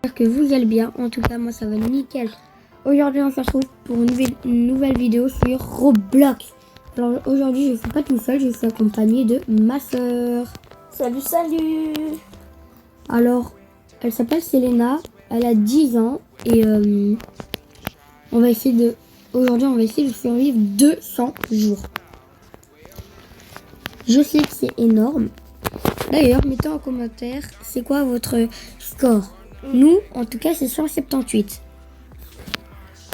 J'espère que vous allez bien. En tout cas, moi ça va nickel. Aujourd'hui, on se retrouve pour une nouvelle vidéo sur Roblox. Alors aujourd'hui, je ne suis pas tout seul, je suis accompagnée de ma soeur. Salut, salut. Alors, elle s'appelle Selena, elle a 10 ans et aujourd'hui, on va essayer de survivre 200 jours. Je sais que c'est énorme. D'ailleurs, mettez en commentaire, c'est quoi votre score? Nous, en tout cas, c'est 178.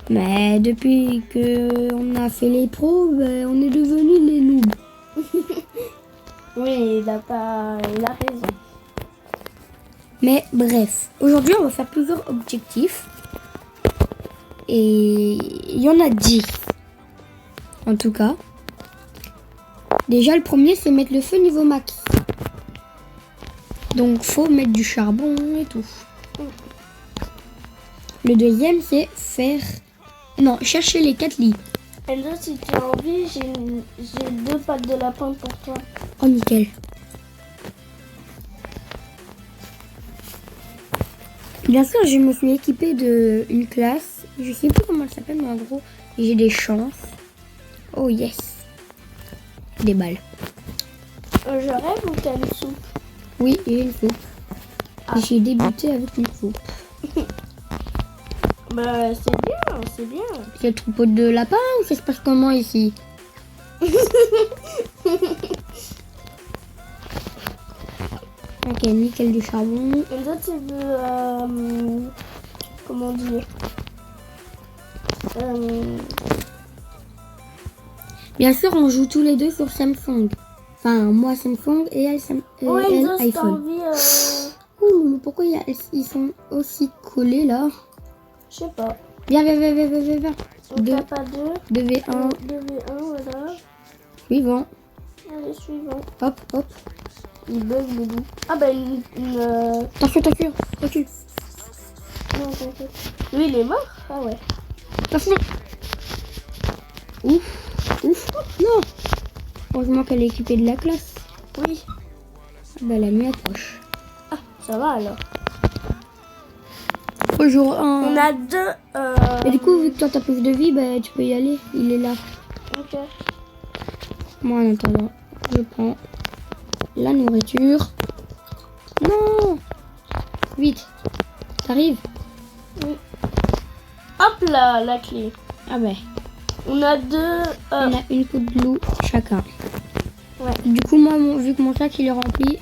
Mais depuis qu'on a fait les pros, on est devenus les noobs. Oui, il a raison. Mais bref, aujourd'hui, on va faire plusieurs objectifs. Et il y en a 10. En tout cas. Déjà, le premier, c'est mettre le feu niveau max. Donc, faut mettre du charbon et tout. Le deuxième, c'est chercher les 4 lits. Enzo, si tu as envie, j'ai 2 pattes de lapin pour toi. Oh, nickel. Bien sûr, je me suis équipée d'une classe. Je sais plus comment elle s'appelle, mais en gros, j'ai des chances. Oh, yes. Des balles. Je rêve ou t'as une soupe? Oui, j'ai une soupe. J'ai débuté avec une soupe. Bah, c'est bien, c'est bien. C'est le troupeau de lapins ou ça se passe comment ici? Ok, nickel du charbon. Enzo, tu veux... comment dire? Bien sûr, on joue tous les deux sur Samsung. Enfin, moi Samsung et elle, Ouais, elle Enzo, si t'as iPhone. envie... Ouh, mais pourquoi ils sont aussi collés là? Je sais pas. Viens. On tape pas 2. 2v1. 2v1, voilà. Suivant. Allez, suivant. Hop. Il bug le loup. Ah bah Attention, recule. Non, t'inquiète. Lui, il est mort? Ah ouais. Attention. Ouf. Non. Heureusement qu'elle est équipée de la classe. Oui. Bah, la nuit approche. Ah, ça va alors. Bonjour. On a 2... Et du coup, vu que toi t'as plus de vie, bah, tu peux y aller. Il est là. Ok. Moi, en attendant, je prends la nourriture. Non. Vite. T'arrives? Oui. Hop là, la clé. Ah ben. On a 2... On a une coupe de loup chacun. Ouais. Du coup, moi, vu que mon sac il est rempli,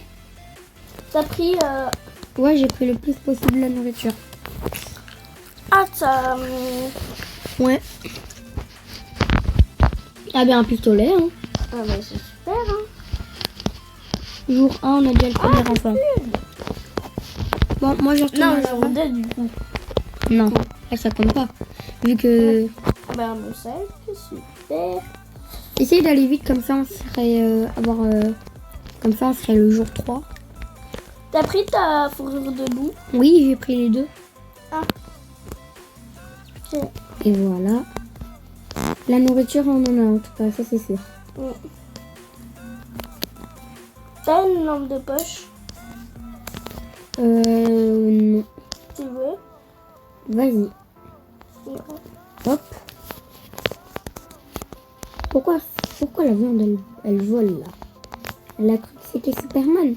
T'as pris... ouais, j'ai pris le plus possible la nourriture. Ah, ça... Ouais. Ah ben, un pistolet, hein. Ah bah c'est super, hein. Jour 1, on a déjà le premier enfant. Bon, moi, je retourne Non, à la jour fin. 2 du coup. Non, là, ça compte pas. Vu que... Bah on sait, c'est super. Essayez d'aller vite, comme ça, on serait... comme ça, on serait le jour 3. T'as pris ta fourrure de loup? Oui, j'ai pris les deux. Ah. Ok. Et voilà. La nourriture, on en a en tout cas, ça c'est sûr. T'as une lampe de poche? Non. Tu veux? Vas-y. Non. Hop. Pourquoi la viande, elle vole là? Elle a cru que c'était Superman.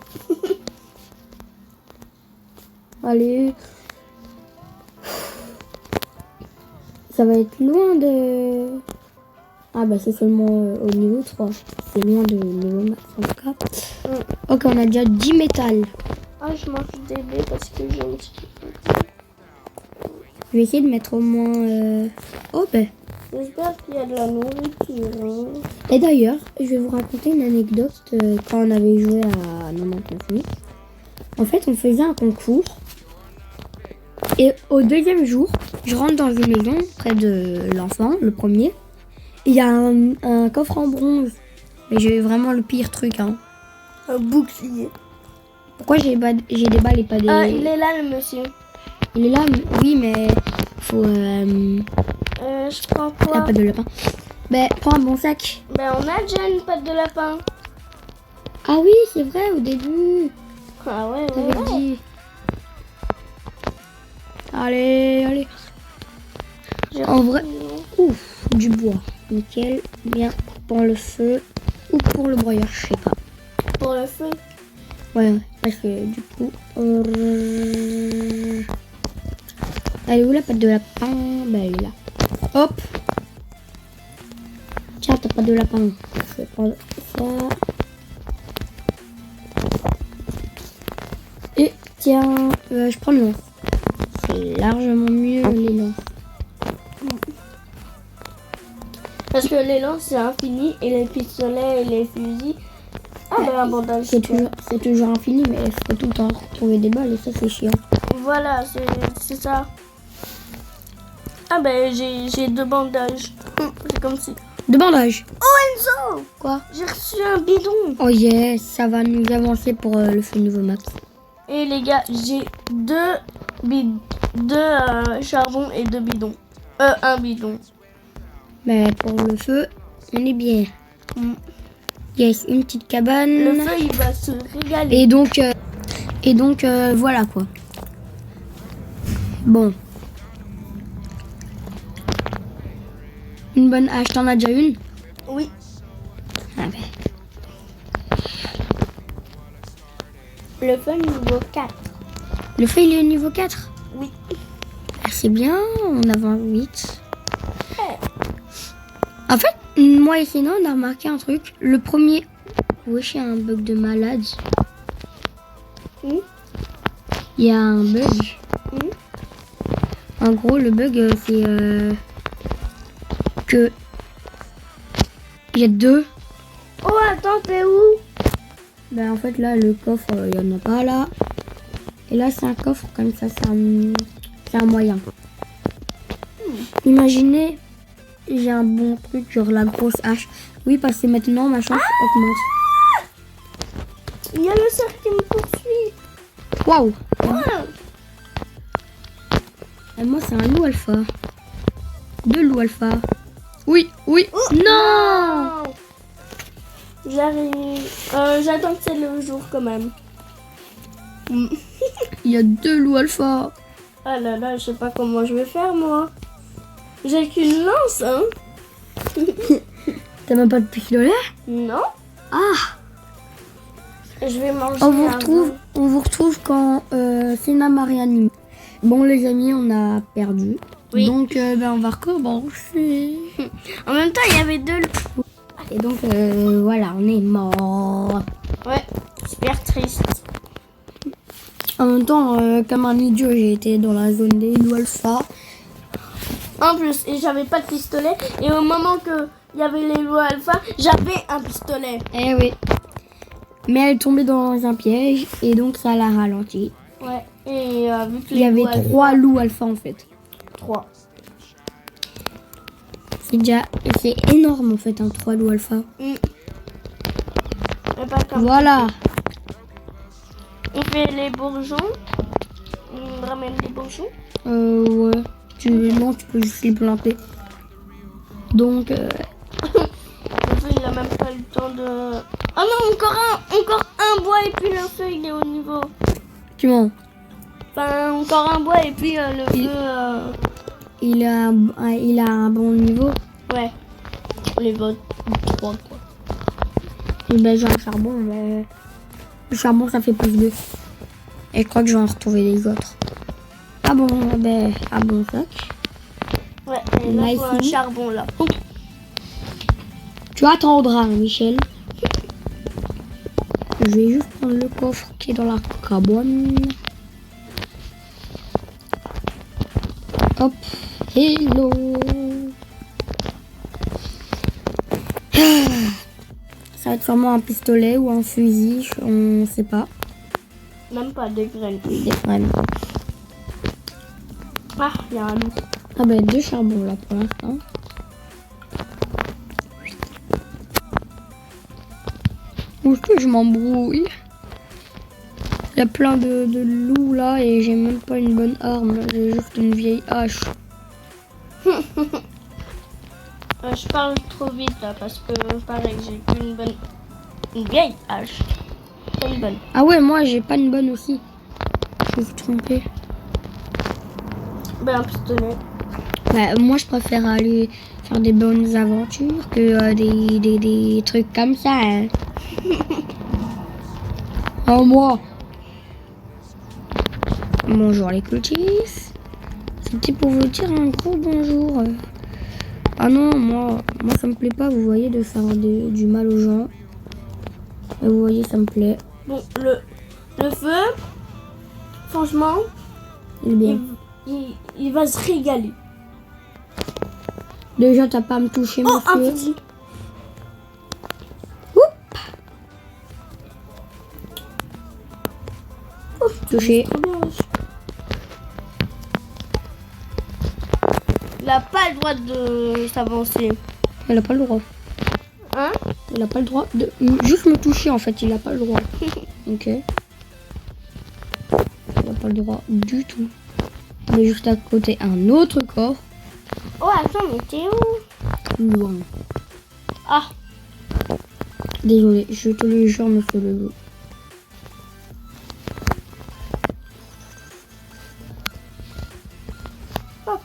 Allez. Ça va être loin de... Ah bah c'est seulement au niveau 3. C'est loin de niveau max en tout cas. Ok, on a déjà 10 métal. Ah, je mange des baies parce que j'ai un petit... Je vais essayer de mettre au moins... Oh ben. J'espère qu'il y a de la nourriture. Hein. Et d'ailleurs, je vais vous raconter une anecdote quand on avait joué à 99 minutes. En fait, on faisait un concours. Et au deuxième jour, je rentre dans une maison près de l'enfant, le premier. Et il y a un coffre en bronze. Mais j'ai vraiment le pire truc. Hein. Un bouclier. Pourquoi j'ai des balles et pas des... Ah, il est là le monsieur. Il est là, oui, mais faut... Je prends Ah, quoi? pas de lapin. Ben, prends un bon sac. Ben, on a déjà une patte de lapin. Ah oui, c'est vrai, au début. Ah ouais, T'avais dit. Allez, allez. En vrai, ouf, du bois. Nickel. Bien pour le feu ou pour le broyeur, je sais pas. Pour le feu. Ouais, parce que du coup... Elle est où la pâte de lapin? Ben elle est là. Hop. Tiens, t'as pas de lapin. Je vais prendre ça. Et tiens, je prends le lance. C'est largement mieux les lances. Parce que les lances c'est infini et les pistolets et les fusils, un bandage. C'est toujours infini, mais il faut tout le temps retrouver des balles et ça c'est chiant. Voilà, c'est ça. Ah ben j'ai 2 bandages. C'est comme si. 2 bandages. Oh Enzo, Quoi? j'ai reçu un bidon. Oh yes, ça va nous avancer pour le feu niveau max. Et les gars, j'ai 2 charbons et 2 bidons. Un bidon. Mais pour le feu, on est bien. Yes, une petite cabane. Le feu, il va se régaler. Et donc voilà quoi. Bon. Une bonne hache, t'en as déjà une? Oui. Ah ben. Le feu niveau 4. Le feu, il est au niveau 4? Oui. Ah, c'est bien, on avance vite. En fait, moi et Sinon, on a remarqué un truc. Le premier... Wesh, il y a un bug de malade. Il y a un bug. En gros, le bug, c'est que... Il y a 2. Oh, attends, t'es où? Ben, en fait, là, le coffre, il n'y en a pas, là. Et là, c'est un coffre, comme ça, c'est un moyen. Imaginez, j'ai un bon truc, genre la grosse hache. Oui, parce que maintenant, ma chance augmente. Il y a le cerf qui me poursuit. Waouh! Ouais. Et moi, c'est un loup alpha. 2 loups alpha. Oui, oui. Non! J'arrive. J'attends que c'est le jour quand même. Il y a 2 loups alpha. Ah là là, je sais pas comment je vais faire moi. J'ai qu'une lance, hein. T'as même pas de pistolet? Non. Ah! Je vais manger. On vous retrouve quand Sena m'a réanimé. Bon les amis, on a perdu. Oui. Donc on va recommencer. En même temps, il y avait 2. Et donc voilà, on est mort. Ouais, super triste. En même temps, comme un idiot, j'ai été dans la zone des loups alpha. En plus, et j'avais pas de pistolet. Et au moment que il y avait les loups alpha, j'avais un pistolet. Eh oui. Mais elle est tombée dans un piège et donc ça l'a ralenti. Ouais. Et vu que Il y avait 3 loups alpha en fait. 3. C'est énorme en fait, 3 loups alpha. Voilà. On fait les bourgeons. On ramène les bourgeons. Ouais. Non, tu peux juste les planter. Donc, Le feu, il a même pas eu le temps de... Oh non, encore un bois et puis le feu, il est au niveau. tu mens. Enfin, encore un bois et puis le feu... Il a un bon niveau. Ouais. Les votes 3 quoi. Et ben j'ai un charbon, mais le charbon ça fait plus de. Et je crois que je vais en retrouver les autres. Ah bon, sac. Ouais, et là, faut un charbon là. Tu attendras, Michel. Je vais juste prendre le coffre qui est dans la cabane. Hop, hello. Ça va être sûrement un pistolet ou un fusil, on sait pas. Même pas des graines. Des graines. Ah, il y a un loup. Ah ben 2 charbons là pour l'instant. Où est-ce que je m'embrouille? Il y a plein de loups là et j'ai même pas une bonne arme. J'ai juste une vieille hache. Je parle trop vite là parce que pareil, j'ai qu'une bonne... Une vieille hache. Pas une bonne. Ah ouais, moi j'ai pas une bonne aussi. Je me suis trompée. Ben, un pistolet. Bah, moi, je préfère aller faire des bonnes aventures que des trucs comme ça. Hein. Oh, moi. Bonjour les cultistes. C'était pour vous dire un gros bonjour. Ah non, moi ça me plaît pas, vous voyez, de faire du mal aux gens. Et vous voyez, ça me plaît. Bon, le feu, franchement, Il est bien. il va se régaler. Déjà, t'as pas à me toucher, Oh, un monsieur. petit. Touché. Il a pas le droit de s'avancer. Il a pas le droit. Hein? Il a pas le droit de juste me toucher, en fait. Il a pas le droit. Ok. Il a pas le droit du tout. Mais juste à côté, un autre corps. Oh, attends, mais t'es où? Loin. Ah, Désolé, je te le jure, monsieur le loup. Hop.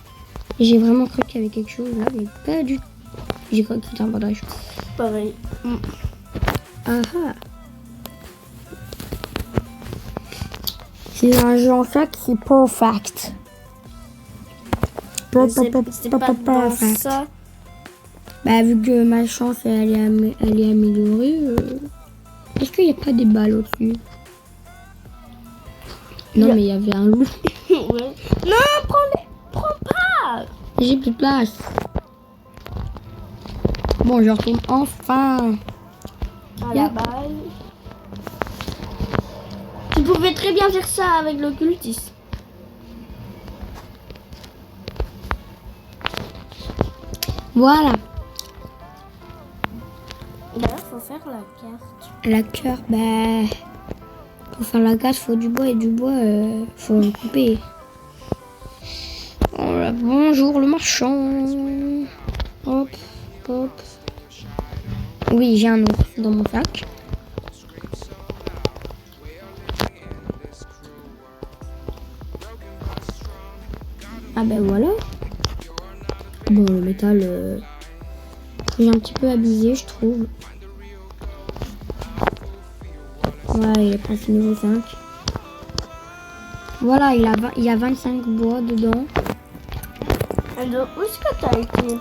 J'ai vraiment cru qu'il y avait quelque chose là, mais pas du tout. J'ai cru que c'était un bandage. pareil. Ah ah. C'est un jeu en fait qui est perfect. Mais c'est pas dans ça. Bah vu que ma chance elle est améliorée, est-ce qu'il n'y a pas des balles au-dessus? Non mais il y avait un loup. Ouais. Non, prends pas. J'ai plus de place. Bon, je retourne enfin. À la balle. Tu pouvais très bien faire ça avec l'occultisme. Voilà. D'ailleurs, faut faire la carte. La cœur, bah... Pour faire la carte, faut du bois et du bois, faut le couper. Voilà, bonjour le marchand. Hop, hop. Oui, j'ai un ours dans mon sac. Ah ben voilà. Bon, le métal, j'ai un petit peu abusé, je trouve. Voilà, il est passé niveau 5. Voilà, il y a 25 bois dedans. Alors, où est-ce que t'as été?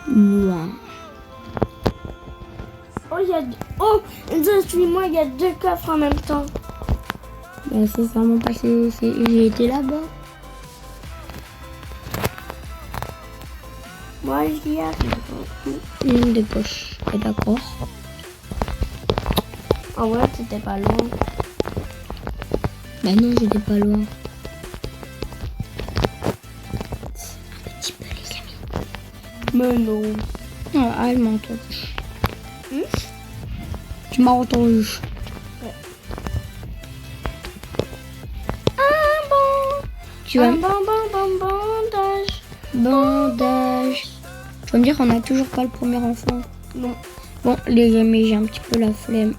Loin. Oh, il y a... Oh, suis-moi, il y a 2 coffres en même temps. Ben, c'est ça mon passé, j'ai été là-bas. Moi, j'y arrive. Une des poches, et d'accord. Ah ouais, t'étais pas loin. Ben non, j'étais pas loin. Un petit peu les amis. Mais non. Ah, elle m'a entendu. Tu m'as entendu. Ouais. Tu vas... Bandage. Bandage. Tu vas me dire qu'on a toujours pas le premier enfant. Non. Bon, les amis, j'ai un petit peu la flemme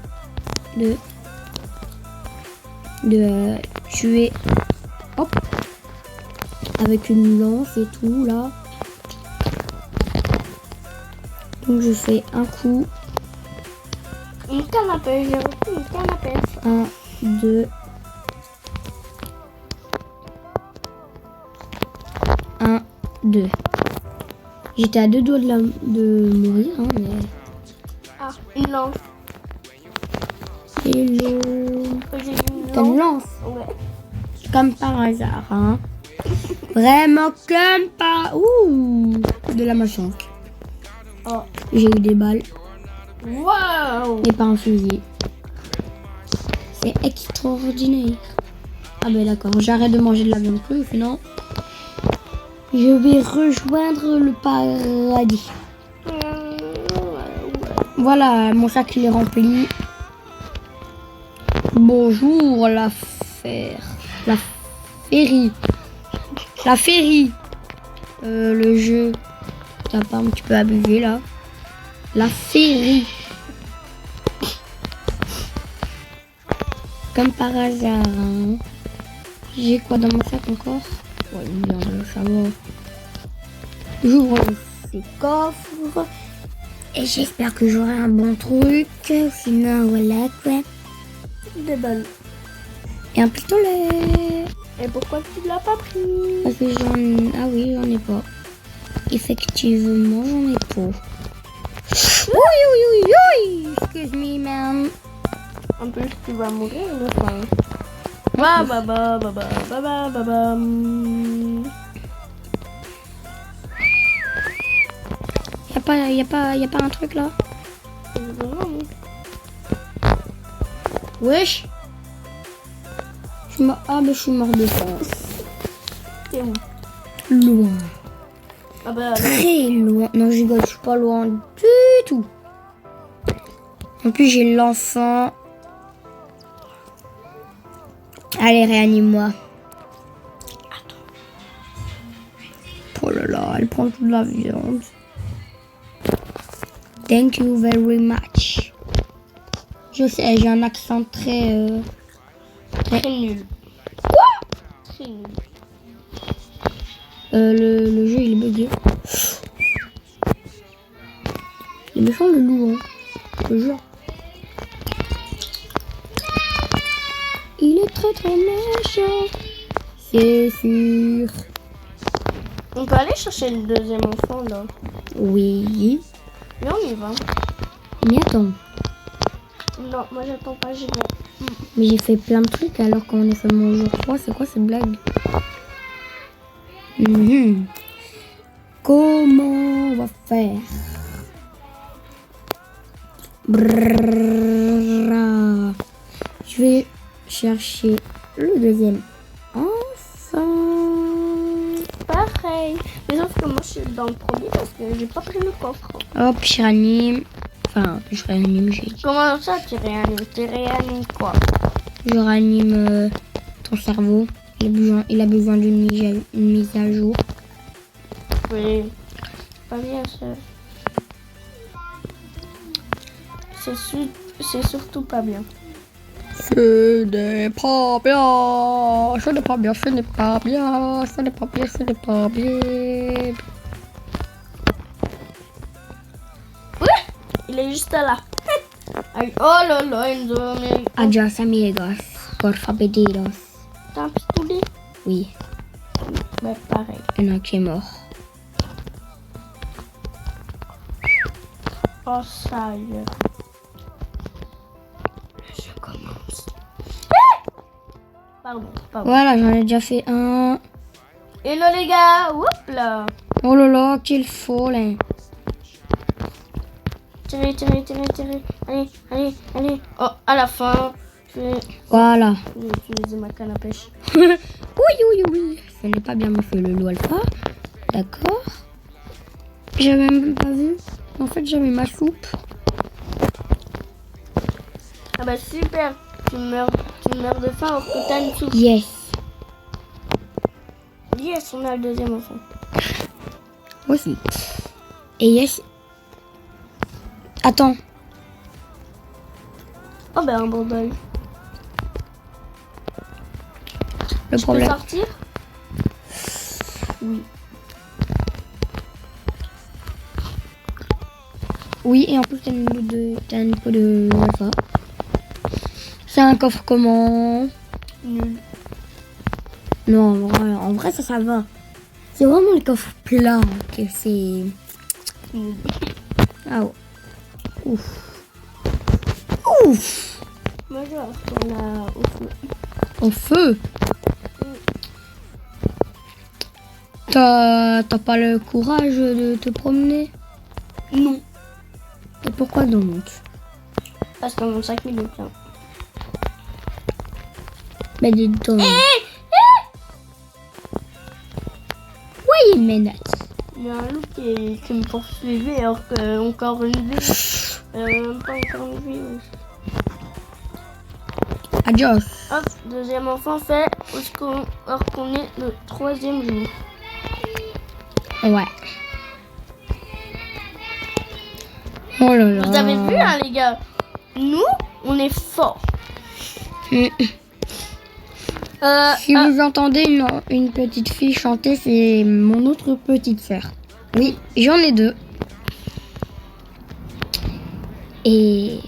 de tuer. Hop. Avec une lance et tout, là. Donc, je fais un coup. Une canne à pêche, j'ai repris une canne à pêche. 1, 2. 1, 2. J'étais à 2 doigts de mourir, hein, mais... Ah, une lance. Hello. J'ai une T'as une lance. lance? Ouais. Comme par hasard, hein. Vraiment comme par... Ouh, de la malchance. Oh. J'ai eu des balles Waouh. et pas un fusil. C'est extraordinaire. Ah ben d'accord, j'arrête de manger de la viande crue, sinon je vais rejoindre le paradis. Voilà, mon sac il est rempli. Bonjour la féerie. La féerie. Le jeu. T'as pas un petit peu abusé là. La féerie. Comme par hasard. Hein. J'ai quoi dans mon sac encore? Ouais, une viande, ça va. J'ouvre ces coffres. Et j'espère que j'aurai un bon truc. Sinon, voilà quoi. Des balles. Et un pistolet. Et pourquoi tu ne l'as pas pris? Parce que Ah oui, j'en ai pas. Effectivement, j'en ai pas. Oui. Excuse me, man. En plus, tu vas mourir de faim. Ba ba ba ba ba ba ba ba ba. Y a pas un truc là? Wesh. Ah, mais je suis mort de faim. T'es où? Loin. Ah bah, Très loin. Non, je rigole, je suis pas loin du tout. En plus, j'ai l'enfant. Allez, réanime-moi. Attends. Oh là là, elle prend toute la viande. Thank you very much. Je sais, j'ai un accent très... très nul. Quoi? Très nul. Le jeu, il est bugué. Il est méchant, le loup, hein. Je jure. Il est très très méchant. C'est sûr. On peut aller chercher le deuxième enfant, là. Oui. Mais on y va. Mais attends. Non, moi j'attends pas, j'y vais. Mais j'ai fait plein de trucs alors qu'on est seulement au jour 3. C'est quoi cette blague? Comment on va faire? Brrrra. Je vais chercher le deuxième enfant. Pareil. Mais sauf que moi je suis dans le premier parce que j'ai pas pris le coffre. Hop, je réanime. Enfin, je réanime, j'ai dit. Comment ça tu réanimes? Tu réanimes quoi? Je réanime ton cerveau. Il a besoin d'une mise à jour. Oui. Pas bien ça. C'est surtout pas bien. Ce n'est pas bien. Ce n'est pas bien. Ce n'est pas bien. Ce n'est pas bien. Ce n'est pas bien. Il est juste là. Ay, oh là là, Enzo, mais... Adios amigos. Porfa pedidos. T'as un pistolet? Oui, Ouais, pareil. il y en a un qui est mort. Oh, ça y est. Je commence. Pardon. Voilà, j'en ai déjà fait un. Hello les gars, whoop là. Oh là là, qu'il faut là. Tirez. Allez. Oh, à la fin, Voilà. je vais utiliser ma canne à pêche. Oui. Ce n'est pas bien monsieur le loup alpha. D'accord. J'avais même pas vu. En fait, j'avais ma soupe. Ah bah super, tu meurs de faim alors que t'as une soupe. Yes. Yes, on a le deuxième enfant. Aussi. Et yes. Attends. Oh bah un bordel. Le Je peux problème. sortir? Oui. Oui, et en plus, t'as une peau de alpha. C'est un coffre comment? Nul. Non, en vrai, ça va. C'est vraiment le coffre plat que c'est... Nul. Ah ouais. Ouf. Moi je vais retourner au feu. Au feu. T'as pas le courage de te promener? Non. Et pourquoi donc? Parce que mon sac il est plein. Mais dis donc. Oui, Ménette. Il y a un loup qui me poursuivait alors que encore une vie. Même pas encore une vie. Adios. Hop, deuxième enfant fait alors qu'on est le troisième jour. Ouais. Oh là là. Vous avez vu hein les gars? Nous, on est forts. Si vous entendez une petite fille chanter, c'est mon autre petite sœur. Oui, j'en ai 2. Et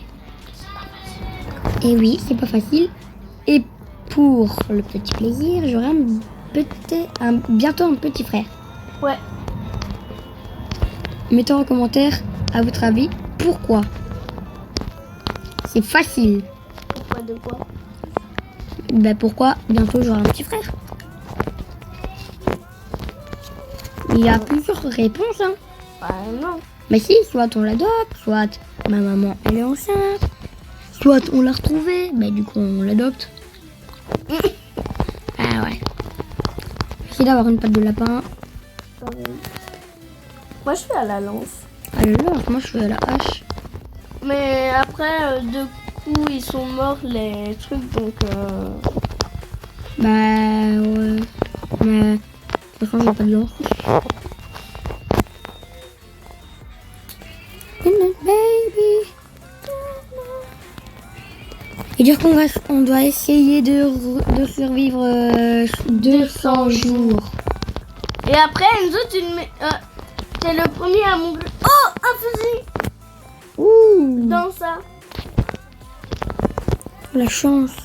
oui, c'est pas facile. Et pour le petit plaisir, j'aurai bientôt un petit frère. Ouais. Mettez en commentaire, à votre avis, pourquoi. C'est facile. Pourquoi de quoi? Ben pourquoi bientôt j'aurai un petit frère. Il y a plusieurs réponses, hein. Non. Mais si, soit on l'adopte, soit ma maman elle est enceinte, soit on l'a retrouvée, ben du coup on l'adopte. Ah ouais. J'essaie d'avoir une patte de lapin. Moi je fais à la lance. Alors, moi je fais à la hache. Mais après, de coup, ils sont morts les trucs, donc... Bah ouais. Mais de toute façon j'ai pas de lance. Baby. Et dire qu'on doit essayer de survivre 200 jours. Et après, Enzo, t'es le premier à mourir. Oh, un fusil Ouh, dans ça. la chance.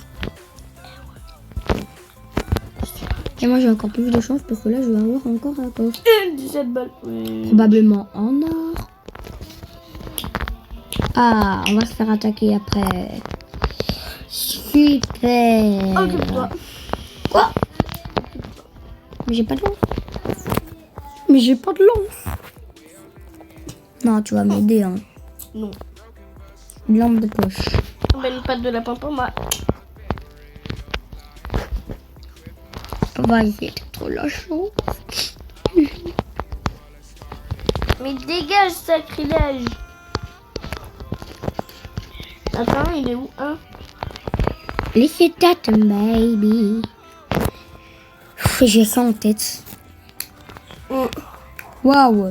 Et moi j'ai encore plus de chance parce que là je vais avoir encore un coffre. 17 balles. Oui. Probablement en or. Ah, on va se faire attaquer après. Super. Occupe-toi. Quoi? Mais j'ai pas de lance. Mais j'ai pas de lance. Non, tu vas m'aider, hein. Non. Une lampe de poche. Une patte de lapin pour moi. Vas-y, t'es trop la chance. Mais dégage, sacrilège. Attends, il est où? Un. Laissez tête, baby. J'ai ça en tête. Waouh.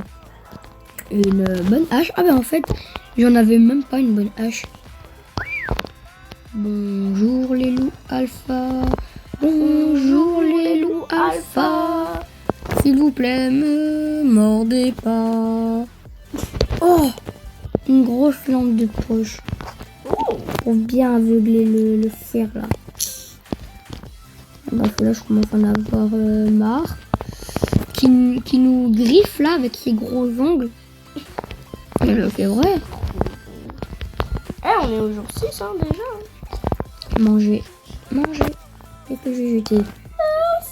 Une bonne hache. Ah ben en fait, j'en avais même pas une bonne hache. Bonjour les loups alpha. Bonjour les loups alpha. S'il vous plaît, me mordez pas. Oh, une grosse lampe de poche. Pour bien aveugler le fer là. Bah, là je commence à en avoir marre. Qui nous griffe là avec ses gros ongles. C'est vrai. On est au jour 6 hein, déjà. Manger. Qu'est-ce que j'ai jeté?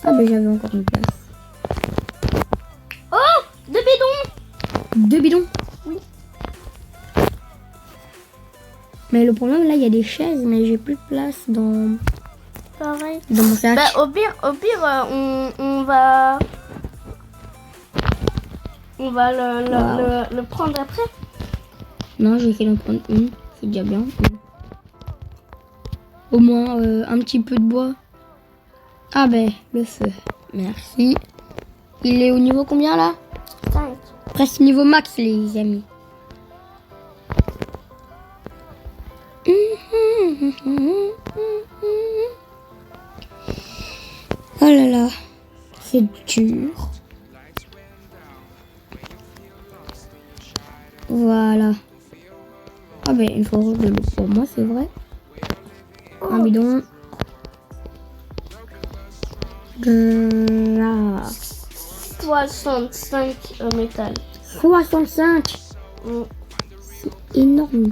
Ah ben j'avais encore une place. Oh, 2 bidons. 2 bidons. Oui. Mais le problème là il y a des chaises mais j'ai plus de place dans Pareil. mon sac. Bah, au pire, on va le prendre après. Non, je vais essayer d'en prendre une. C'est déjà bien. Au moins un petit peu de bois. Ah ben, le feu. Merci. Il est au niveau combien là? 5. Presque niveau max les amis. Oh là là. C'est dur. Voilà. Ah ben il faut de l'eau pour moi, c'est vrai. Un bidon. Là. 65 métal. 65. C'est énorme.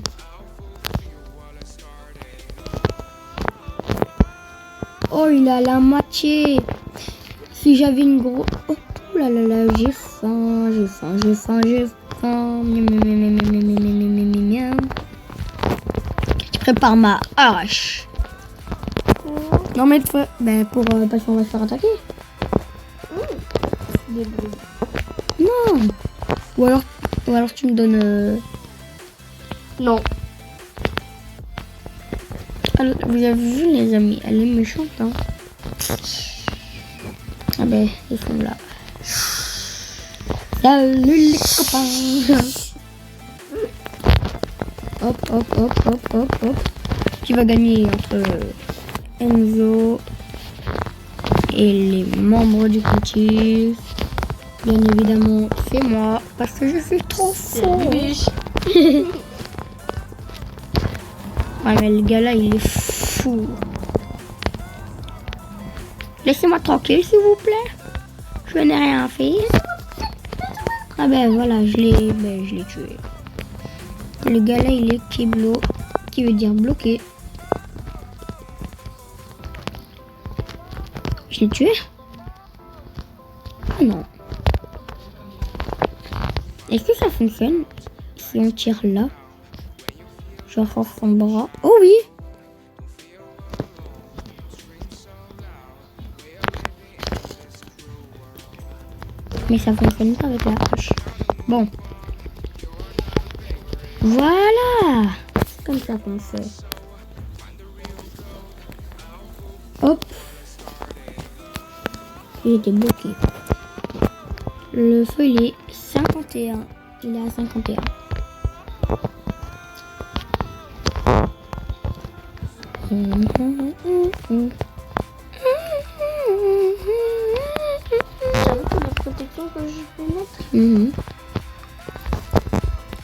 Oh il a la moitié. Si j'avais une grosse... Oh là là là, j'ai faim. Je prépare ma hache. Non mais ben pour parce qu'on va se faire attaquer. Non. Ou alors tu me donnes. Non. Alors, vous avez vu les amis, elle est méchante hein. Ah ben ils sont là. Salut les copains. Hop. Tu vas gagner entre Enzo Et les membres du collectif, bien évidemment, c'est moi, parce que je suis trop fort. Ouais, mais le gars là, il est fou. Laissez-moi tranquille, s'il vous plaît. Je n'ai rien fait. Ah ben voilà, je l'ai tué. Le gars là, il est Kiblo, qui veut dire bloqué. Je l'ai tué? Ah non. Est-ce que ça fonctionne si on tire là? Genre sur son bras. Oh oui! Mais ça fonctionne pas avec la hache. Bon. Voilà! C'est comme ça qu'on fait. Hop. Il était bloqué. Le feu, il est 51. Il est à 51. J'avoue que les protections que je peux mettre.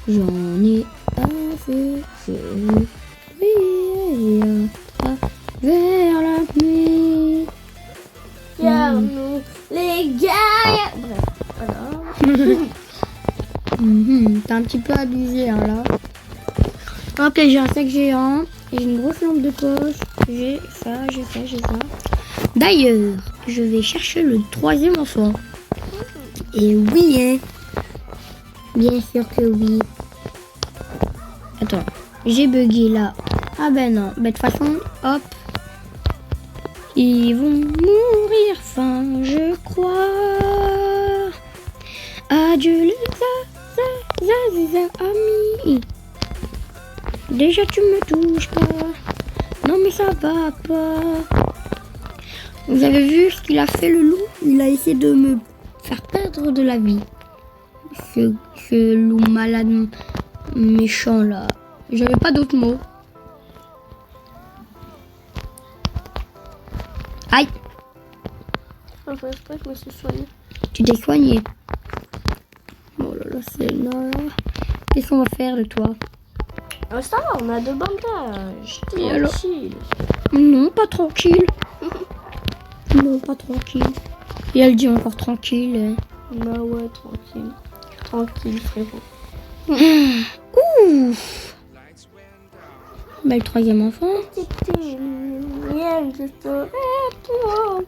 J'en ai assez. Je vers la nuit. Regarde-nous, les gars. Bref, voilà. T'as un petit peu abusé hein, là. Ok, j'ai un sac géant. J'ai une grosse lampe de poche. J'ai ça. D'ailleurs, je vais chercher le 3e enfant. Et oui, hein. Bien sûr que oui. Attends, j'ai bugué là. Ah ben non. Ben de toute façon, hop. Ils vont mourir faim, je crois. Adieu les amis. Déjà tu me touches pas. Non mais ça va pas. Vous avez vu ce qu'il a fait le loup? Il a essayé de me faire perdre de la vie. Ce loup malade méchant là. J'avais pas d'autres mots. Aïe! Enfin, j'espère que je me suis soignée. Tu t'es soigné. Oh là là, c'est là. Qu'est-ce qu'on va faire de toi? Ça va, on a 2 bandages. Et alors? Tranquille. Non, pas tranquille. Non, pas tranquille. Et elle dit encore tranquille. Bah ouais, tranquille. Tranquille, frérot. Ouh! Bah, le 3e enfant. C'était mienne, je serai toi.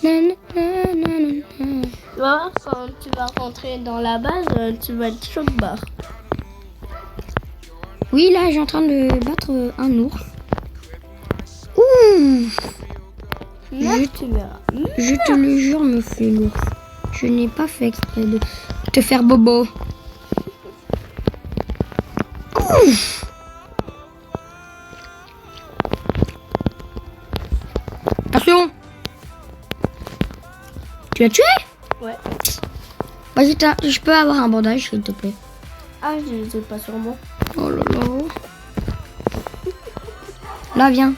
Nanana. Tu vas voir, quand tu vas rentrer dans la base, tu vas être chaud de barre. Oui, là, j'ai en train de battre un ours. Ouh! Là, tu verras. Je te le jure, monsieur l'ours. Je n'ai pas fait exprès de te faire bobo. Ouf! Attention! Tu l'as tué? Ouais. Vas-y, je peux avoir un bandage, s'il te plaît. Ah, je les ai pas sur moi. Oh là là. Là, viens.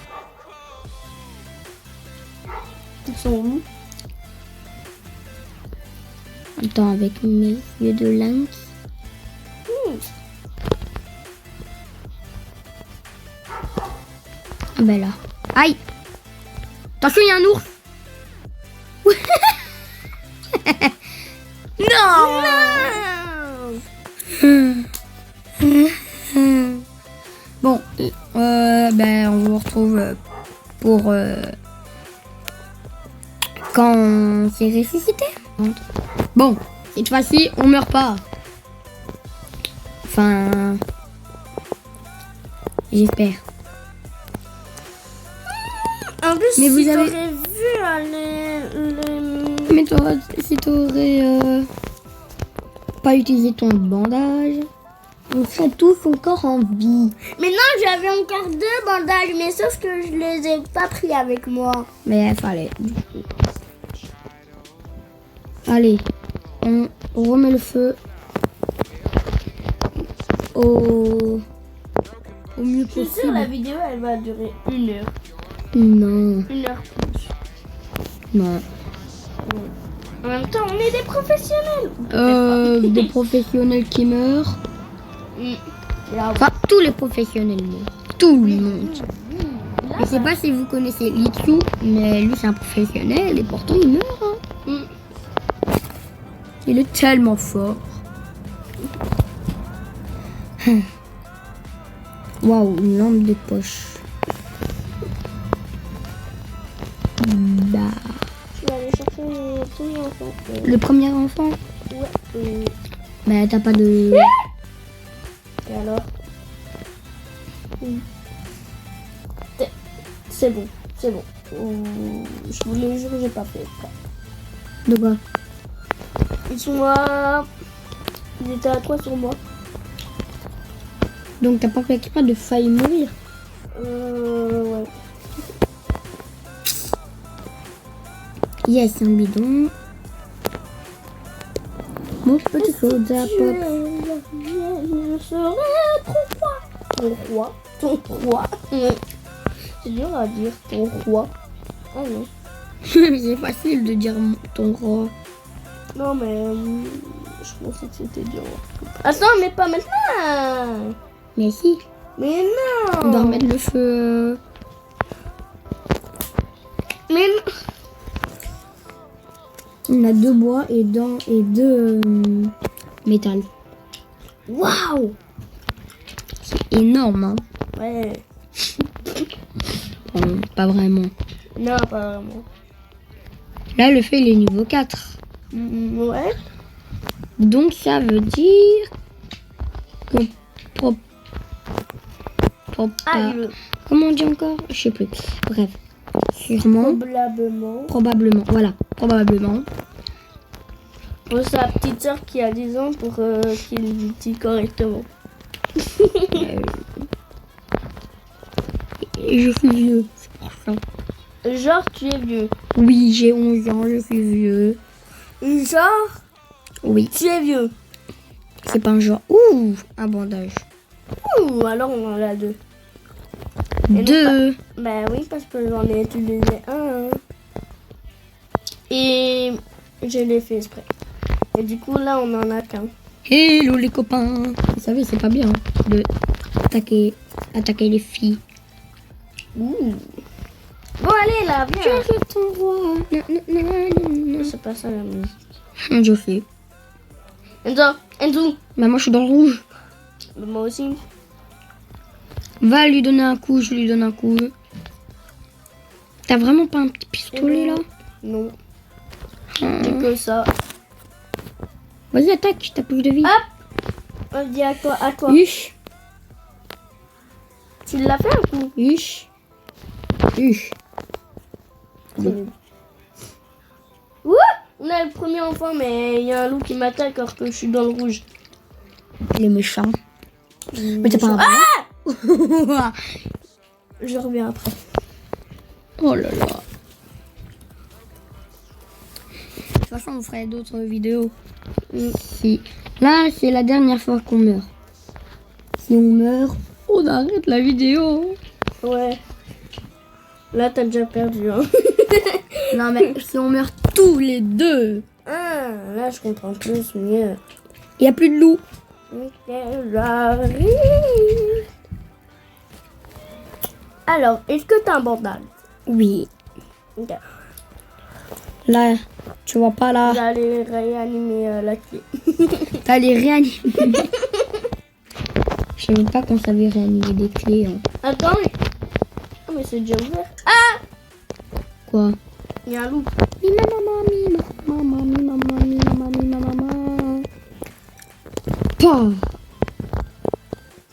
Ils sont où? Attends, avec mes yeux de lynx. Ah ben là. Aïe! Attention, il y a un ours! Non! Bon, ben on vous retrouve pour quand on s'est ressuscité. Bon, cette fois-ci, on meurt pas. Enfin, j'espère. En plus, Mais si vous avez- t'aurais vu les... Mais si t'aurais pas utilisé ton bandage, on serait tous encore en vie. Mais non, j'avais encore 2 bandages, mais sauf que je les ai pas pris avec moi. Mais il fallait. Allez, on remet le feu au mieux Je suis sûre, la possible. vidéo, elle va durer 1 heure. Non, 1 heure plus. non. En même temps, on est des professionnels. Des professionnels qui meurent. Là, Enfin, tous les professionnels meurent. Tout le monde. Je sais pas si vous connaissez Litsu, mais lui c'est un professionnel et pourtant il meurt. Hein. Il est tellement fort. Waouh, une lampe de poche. Bah, je vais aller chercher tous les enfants. le premier enfant. Ouais. Bah, t'as pas de. Et alors C'est bon, c'est bon. Je vous le jure, j'ai pas fait exprès. De quoi? Ils sont à... Ils étaient à 3 sur moi. Donc t'as pas fait exprès de failli mourir. Ouais. Yes, un bidon. Mon petit soda pop. Je serai ton roi. Ton roi. C'est dur à dire, ton roi. Oh non. C'est facile de dire ton roi. Non mais je pensais que c'était dur. Attends, mais pas maintenant. Mais si, Mais non. on doit remettre le feu. Mais non. On a 2 bois et 2 métal. Waouh. C'est énorme, hein. Ouais. Bon, pas vraiment. Non, pas vraiment. Là, le feu, il est niveau 4. Ouais. Donc, ça veut dire que... Comment on dit encore? Je sais plus. Bref. Sûrement. Probablement. Voilà. Probablement. Pour sa petite soeur qui a 10 ans pour qu'il dit correctement. Et je suis vieux. C'est pour ça. Genre, tu es vieux. Oui, j'ai 11 ans, je suis vieux. Genre, Oui, tu es vieux. c'est pas un genre. Ouh, un bandage. Ouh, alors on en a 2. Et 2. Bah oui, parce que j'en ai utilisé un. Et je l'ai fait exprès. Et du coup, là, on en a qu'un. Hello les copains. Vous savez, c'est pas bien de attaquer les filles. Ouh. Bon, allez, là, viens. Je suis ton roi. C'est pas ça la musique. Je fais. Enzo. Bah, moi, je suis dans le rouge. Moi aussi. Va lui donner un coup, je lui donne un coup. T'as vraiment pas un petit pistolet là? Non. J'ai que ça. Vas-y, attaque, t'as plus de vie. On dit à toi, à toi. Huch, Tu l'as fait un coup? huch, huch. Ouh, on a le premier enfant, mais il y a un loup qui m'attaque alors que je suis dans le rouge. Les méchants. Mais t'as pas un Je reviens après. Oh là là. De toute façon, on ferait d'autres vidéos. Si. Là, c'est la dernière fois qu'on meurt. Si on meurt, on arrête la vidéo. Ouais. Là, t'as déjà perdu. Hein. Non, mais si on meurt tous les deux, Ah, là, je comprends plus mieux. il n'y a plus de loup. J'arrive. Alors, est-ce que t'as un bandage? Oui. Ok. Là, tu vois pas là. J'allais réanimer la clé. T'as les réanimer. Je savais pas qu'on savait réanimer des clés. Hein. Attends, mais... Oh, mais c'est déjà ouvert. Ah, Quoi? il y a un loup. Mi maman, mi maman, mi maman, mi maman, mi maman. Pah.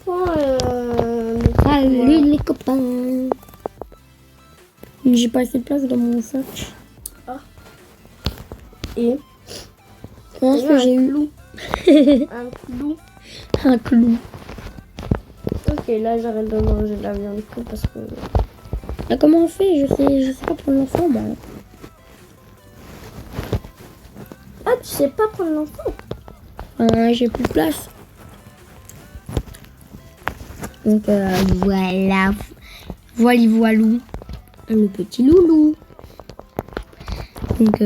Oh, Allez les copains. J'ai pas assez de place dans mon sac. Et Qu'est-ce que j'ai eu? un clou. Un clou. Ok, là, j'arrête de manger de la viande parce que... Là, comment on fait? Je sais pas pour l'enfant, moi. Ah, tu sais pas prendre l'enfant? J'ai plus de place. Donc voilà. Voilou. Le petit loulou. Donc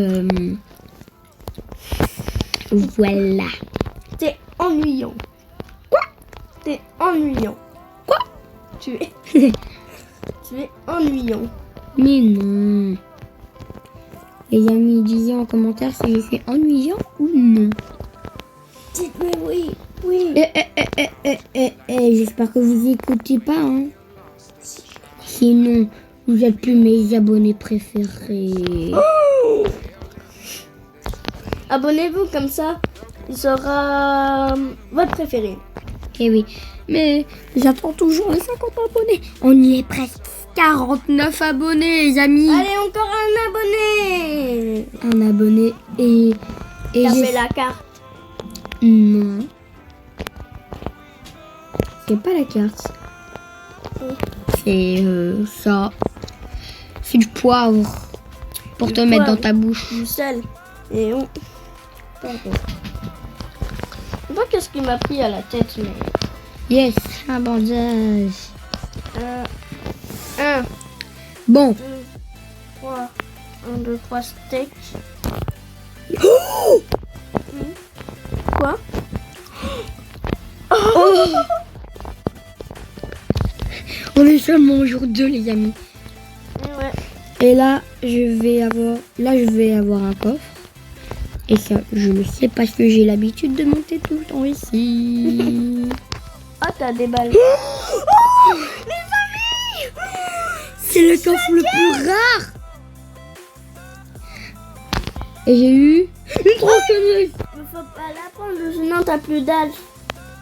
Voilà. T'es ennuyant. Quoi? T'es ennuyant. Quoi? Tu es ennuyant. Mais non. Les amis, disez en commentaire si je suis ennuyant ou non. Dites-moi oui. Oui. J'espère que vous écoutez pas, hein. Sinon, vous êtes plus mes abonnés préférés. Abonnez-vous comme ça. Il sera votre préféré. Eh oui, mais j'attends toujours les 50 abonnés. On y est presque. 49 abonnés, les amis. Allez, encore un abonné. Un abonné et T'as j'ai... fait la carte. Non. C'est pas la carte. Oui. C'est ça. C'est du poivre. Pour Du te mettre poivre. dans ta bouche. Du sel. Et on... Pardon. Je sais pas qu'est-ce qui m'a pris à la tête, mais... Yes, un bandage. 1, Bon. 2, 3. 1, 2, 3 steaks. Oh Quoi? Oh On est seulement au jour 2, les amis. Ouais. Et là, je vais avoir un coffre. Et ça, je le sais parce que j'ai l'habitude de monter tout le temps ici. Ah, t'as des balles. Oh les amis, c'est le coffre le plus rare. Et j'ai eu une tronçonneuse. Il faut pas la prendre, sinon t'as plus d'âge.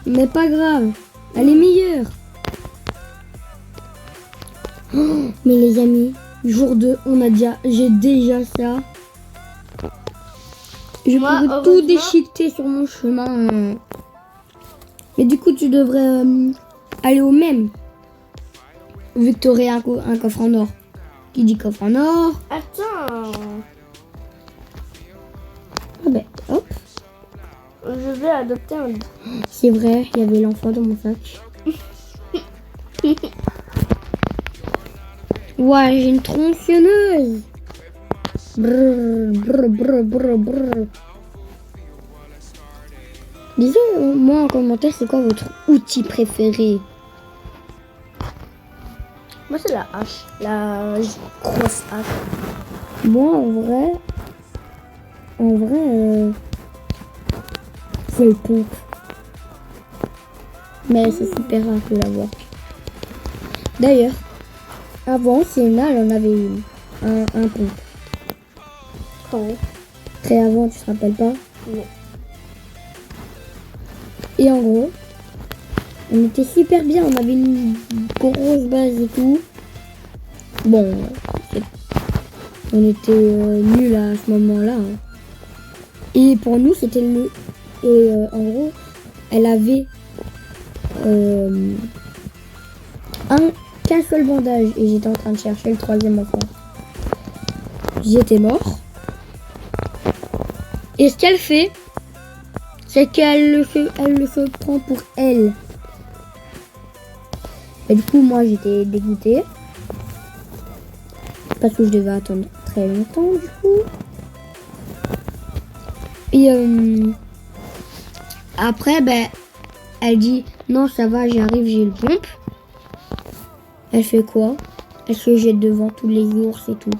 Mais pas grave, elle est meilleure. Oh, mais les amis, jour 2, j'ai déjà ça. Je Moi, pourrais tout heureusement- déchiqueter sur mon chemin. Mais du coup, tu devrais aller au même. Vu que tu aurais un coffre en or. Qui dit coffre en or? Attends. Ah ben, hop. Je vais adopter un... C'est vrai, il y avait l'enfant dans mon sac. Ouais, j'ai une tronçonneuse. Brrr, brrr, brrr, brrr, brrr. Dites-moi en commentaire, c'est quoi votre outil préféré? Moi, c'est la hache. La grosse hache. Moi, en vrai, c'est le pompe. Mais c'est super rare de l'avoir. D'ailleurs, avant, Sienna, elle en avait une. Un pompe. Quand? Très avant, tu te rappelles pas? Non. Et en gros, on était super bien. On avait une grosse base et tout. Bon, on était nuls à ce moment-là. Hein. Et pour nous, c'était le... Et en gros, elle avait qu'un seul bandage. Et j'étais en train de chercher le troisième enfant. J'étais mort. Et ce qu'elle fait, c'est qu'elle elle le se prend pour elle. Et du coup, moi, j'étais dégoûtée. Parce que je devais attendre très longtemps, du coup. Et après, ben, elle dit, non, ça va, j'arrive, j'ai le pompe. Elle fait quoi? Elle se jette devant tous les ours et tout.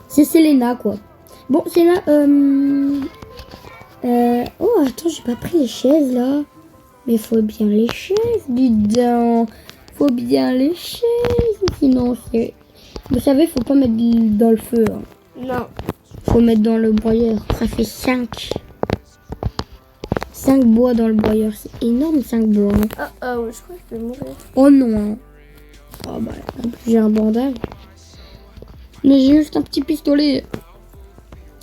C'est Selena, quoi. Bon, c'est là. Oh, attends, j'ai pas pris les chaises là. Mais faut bien les chaises, dis donc. Faut bien les chaises. Sinon, c'est. Vous savez, faut pas mettre dans le feu. Hein. Non. Faut mettre dans le broyeur. Ça fait 5. 5 bois dans le broyeur. C'est énorme, 5 bois. Hein. Oh, je crois que je vais mourir. Oh non. Hein. Oh bah, en plus, j'ai un bandage. Mais j'ai juste un petit pistolet.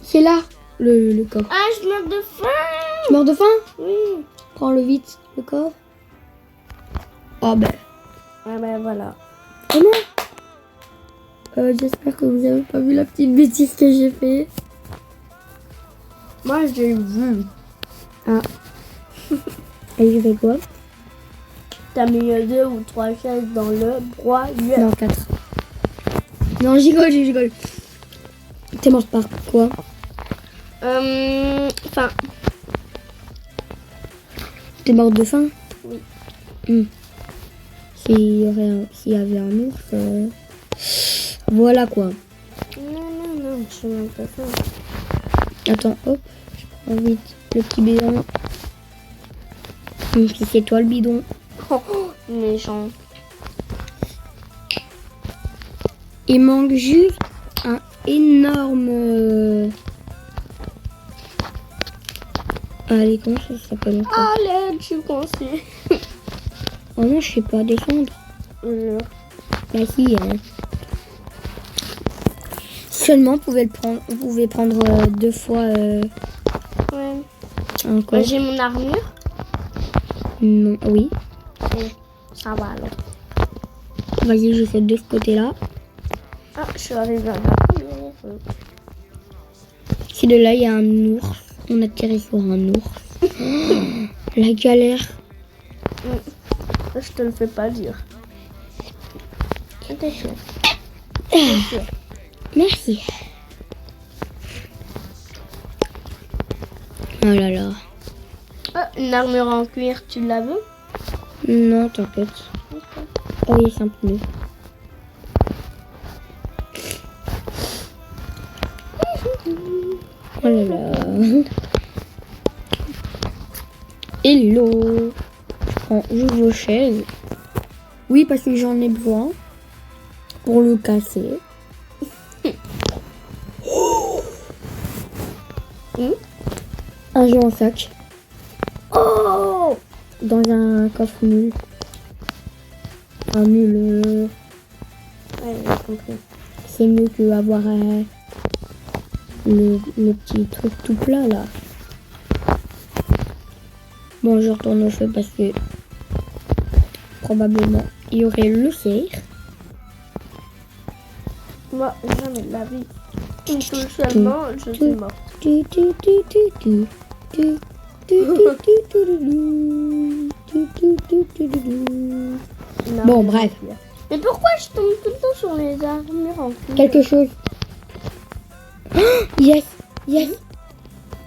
C'est là, le coffre. Ah, je meurs de faim. Tu meurs de faim? Oui. Prends-le vite, le coffre. Oh ben. Ah ben voilà. Comment? J'espère que vous avez pas vu la petite bêtise que j'ai fait. Moi, j'ai vu. Ah. Et je fais quoi? T'as mis 2 ou 3 chaises dans le broyeur. Non, 4. Non, j'y rigole. T'es morte par quoi? Enfin, T'es morte de faim? Oui. S'il y avait un ours, voilà quoi. non, je n'ai pas faim. Attends, hop, je prends vite le petit bidon. Si c'est toi le bidon. Oh, méchant. Il manque juste un énorme... Allez, comment ça s'appelle encore? Allez, je suis coincée. Oh non, je sais pas descendre. Bah si. Seulement, vous pouvez prendre 2 fois Ouais. encore. J'ai mon armure. Non, oui. Ça va alors. Vas-y, je fais de ce côté-là. Ah, je suis arrivée à la première. Si de là, il y a un ours. On a tiré sur un ours. La galère. Je te le fais pas dire. C'était chaud. Merci. Oh là là. Ah, une armure en cuir, tu la veux? Non, t'inquiète. Oh oui, c'est un peu mieux. Oh là là. Hello. Je prends juste vos chaises. Oui, parce que j'en ai besoin pour le casser. Un jeu en sac. Oh! Dans un coffre nul. Un nul. Ouais, j'ai compris. C'est mieux que avoir le petit truc tout plat là. Bon, je retourne au feu parce que probablement il y aurait le cerf. Moi, jamais de la vie. Une touche seulement, je suis morte. Bon, bref. Mais pourquoi je tombe tout le temps sur les armures en cuir? Quelque chose. Oh, yes, yes.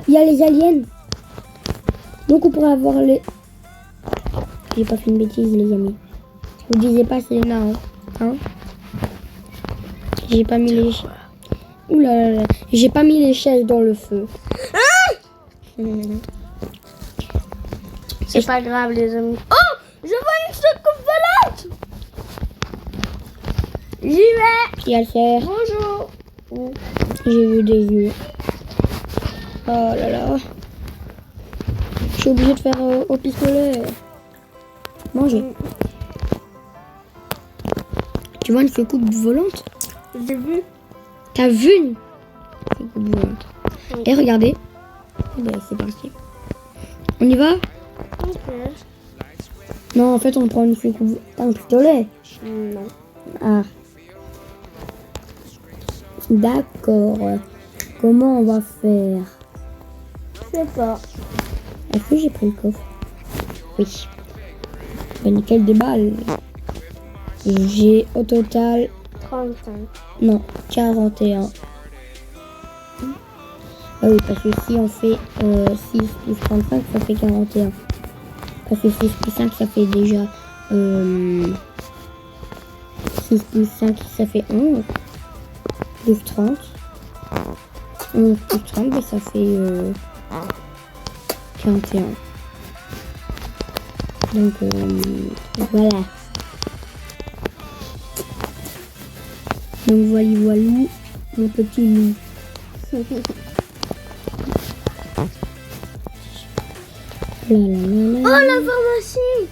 Il y a les aliens. Donc on pourrait avoir les... J'ai pas fait une bêtise les amis. Vous disiez pas c'est là, hein? J'ai pas mis les... Ouh là là là. J'ai pas mis les chaises dans le feu. C'est pas grave les amis. Oh! Je vois une soucoupe volante! J'y vais! Il y a le cerf. Bonjour! J'ai vu des yeux. Oh là là. Je suis obligée de faire au pistolet. Manger. Tu vois une soucoupe volante? J'ai vu. T'as vu une soucoupe volante? Oui. Et regardez. Eh ben, c'est parti. On y va? Ok. Non, en fait, on prend une soucoupe. T'as un pistolet? Non. Ah. D'accord. Comment on va faire? Je sais pas. Est-ce que j'ai pris le coffre? Oui. Ben, nickel des balles. J'ai au total... 35. Non, 41. Ah oui, parce que si on fait 6 plus 35, ça fait 41. Parce que 6 plus 5, ça fait déjà... 6 plus 5, ça fait 11. Plus 30. 11 plus 30, ben, ça fait 41. Donc, voilà. Donc, voilà, mon petit loup. La, la, la, la. Oh, la pharmacie!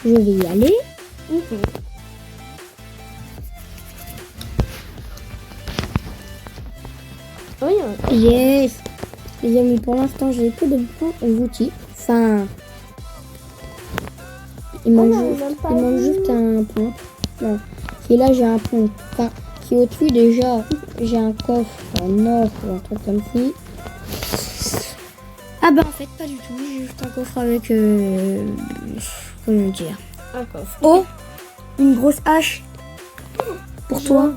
Je vais y aller. Oui, Yes. Les amis, pour l'instant, j'ai que de bons outils. Enfin, il manque juste un pont. Non, si là j'ai un pont. Enfin, si au-dessus déjà j'ai un coffre en or ou un truc comme ci. Ah bah en fait pas du tout. J'ai juste un coffre avec comment dire. un coffre. Oh, une grosse hache pour toi.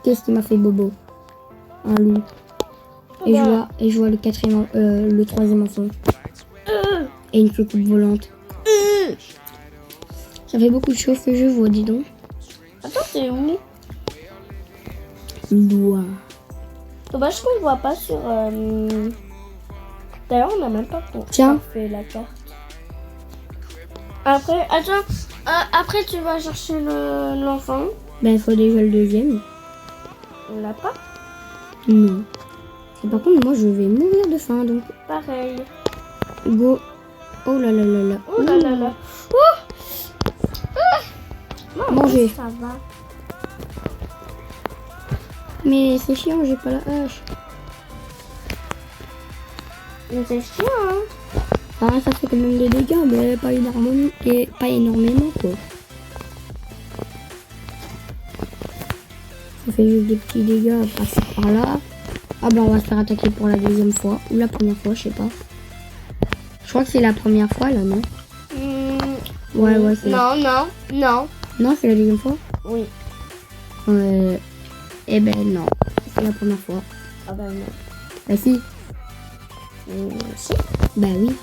qu'est-ce qui m'a fait bobo? Un loup. Et je vois le troisième enfant. Et une soucoupe volante. Ça fait beaucoup de choses que je vois, dis donc. Attends, c'est où? Loin. Dommage qu'on ne voit pas sur... D'ailleurs, on n'a même pas Tiens. fait la carte. Après, attends. Après, tu vas chercher l'enfant. Ben, il faut déjà le deuxième. On l'a pas? Non. Et par contre, moi, je vais mourir de faim, donc Pareil. go. Oh là là là là. Oh là là là. Manger. Ça va. Mais c'est chiant, j'ai pas la hache. Mais c'est chiant, hein. Ah, ça fait quand même des dégâts, mais pas énormément, quoi. Ça fait juste des petits dégâts par-ci par-là. Ah ben, on va se faire attaquer pour la deuxième fois. Ou la première fois, je sais pas. Je crois que c'est la première fois, là, non? Ouais, c'est Non. Non, c'est la deuxième fois? Oui. Eh ben, non. C'est la première fois. Ah ben non. Bah si. Si. Bah oui.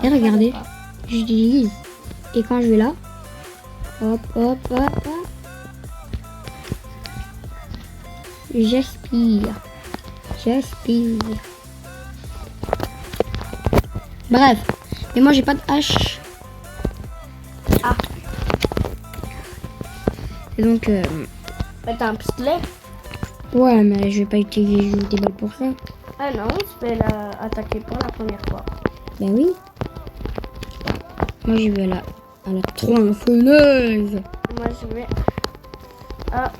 Et regardez. J'utilise. Et quand je vais là. Hop, hop, hop, hop. J'aspire. Bref. Mais moi, j'ai pas de hache. Ah. Et donc... Mais t'as un pistolet? Ouais, mais je vais pas utiliser des balles pour ça. Ah non, je vais attaquer pour la première fois. Ben oui. Moi, je vais à la tronçonneuse. Moi, je vais à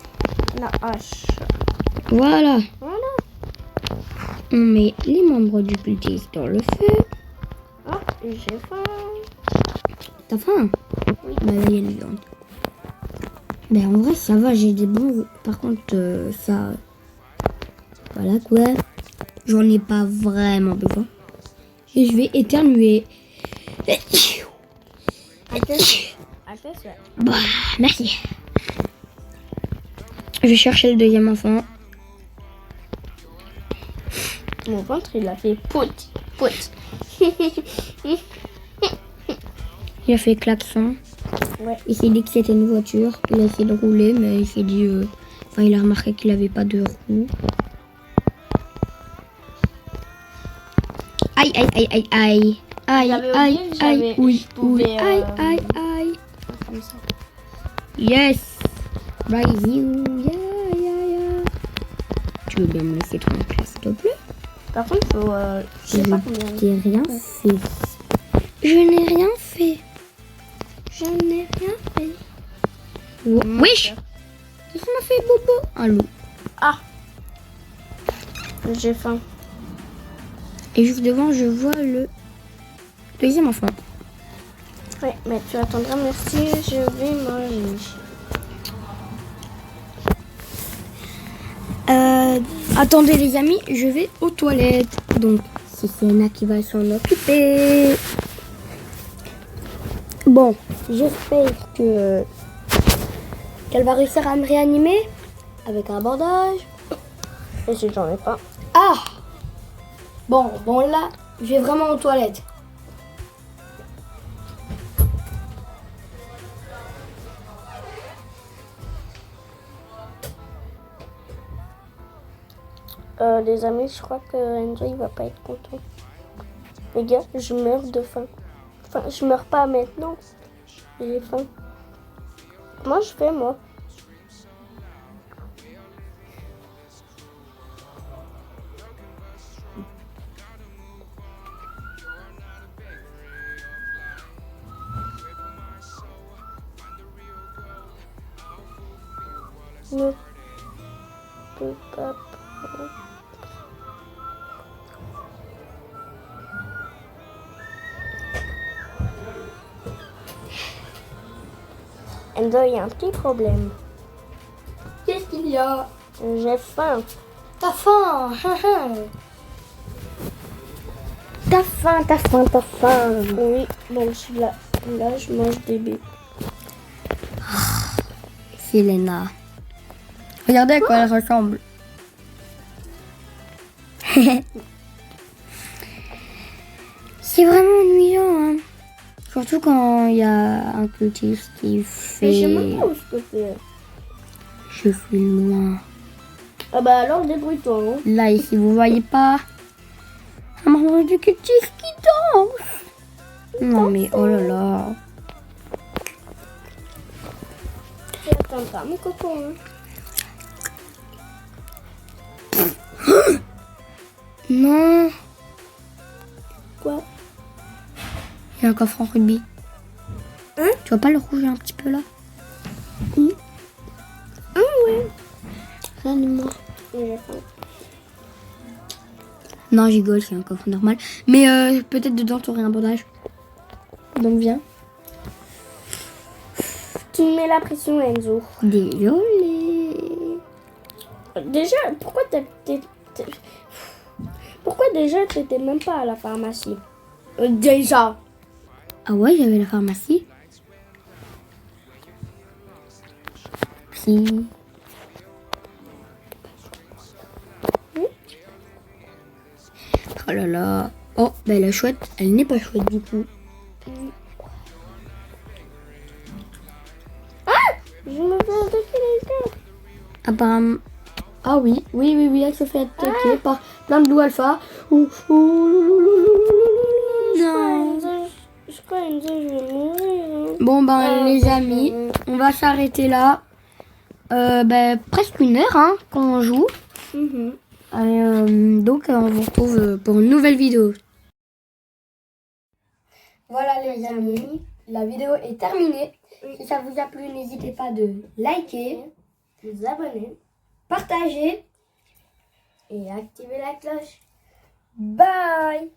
la hache. Voilà. Voilà. On met les membres du cultiste dans le feu. Ah, et j'ai faim. T'as faim? Oui. Bah là, il y a une viande. Ben en vrai, ça va, j'ai des bons... Par contre, ça... Voilà quoi. J'en ai pas vraiment besoin. Et je vais éternuer. Attends, Bah, merci. Je vais chercher le deuxième enfant. mon ventre, il a fait pout. Il a fait klaxon. Ouais. Il s'est dit que c'était une voiture. Il a essayé de rouler, mais il s'est dit... Enfin, il a remarqué qu'il avait pas de roues. Aïe, aïe, aïe, aïe, aïe. Aïe, aïe, aïe, oui, oui, aïe, aïe, aïe. Comme ça. Yes. Rise you, yeah. Tu veux bien me laisser tranquille, s'il te plaît? Par contre, faut, je sais pas combien. J'ai rien fait. Je n'ai rien fait. Wesh. Qu'est-ce qu'on a fait, Bobo? Un loup. Ah. J'ai faim. Et juste devant, je vois le deuxième enfant. Ouais, mais tu attendras, merci, je vais manger. Attendez les amis, je vais aux toilettes. Donc, c'est Sienna qui va s'en occuper. Bon, j'espère qu'elle va réussir à me réanimer avec un bandage. Et si j'en ai pas. Ah! Bon là, je vais vraiment aux toilettes. Les amis, je crois que Enzo il va pas être content. Les gars, je meurs de faim. Enfin, je meurs pas maintenant. J'ai faim. Comment je fais moi? Ne peux pas. Enzo, il y a un petit problème. Qu'est-ce qu'il y a? J'ai faim. T'as faim? T'as faim. Oui, donc je suis là. Là, je mange des bébés. Selena. Regardez à quoi elle ressemble. C'est vraiment ennuyant, hein. Surtout quand il y a un cultiste qui fait... Mais je sais même pas où je peux faire. Je suis loin. Ah bah alors débrouille-toi. Hein. Là, ici, vous voyez pas un membre du cultiste qui danse. Non mais, oh là là. Attends pas, mon copain. Hein. Non. Quoi? Il y a un coffre en rugby. Hein? Tu vois pas le rouge un petit peu là? Oui. Ah oui. Donne-moi. J'ai faim. Non, j'y rigole, c'est un coffre normal. Mais peut-être dedans, tu aurais un bandage. Donc viens. Tu me mets la pression, Enzo. Désolé. Déjà, pourquoi déjà t'étais même pas à la pharmacie? Déjà. Ah ouais, j'avais la pharmacie. Si. Oh là là. Oh, ben la chouette, elle n'est pas chouette du coup. Je me fais attaquer les gars. Apparemment. Ah oui, elle se fait attaquer par plein de loups alpha. Non. Je crois Enzo, je vais mourir. Bon ben les amis, on va s'arrêter là. Presque 1 heure hein, quand on joue. Donc on vous retrouve pour une nouvelle vidéo. Voilà les amis, la vidéo est terminée. Si ça vous a plu, n'hésitez pas de liker, Vous abonner partager et activer la cloche. Bye.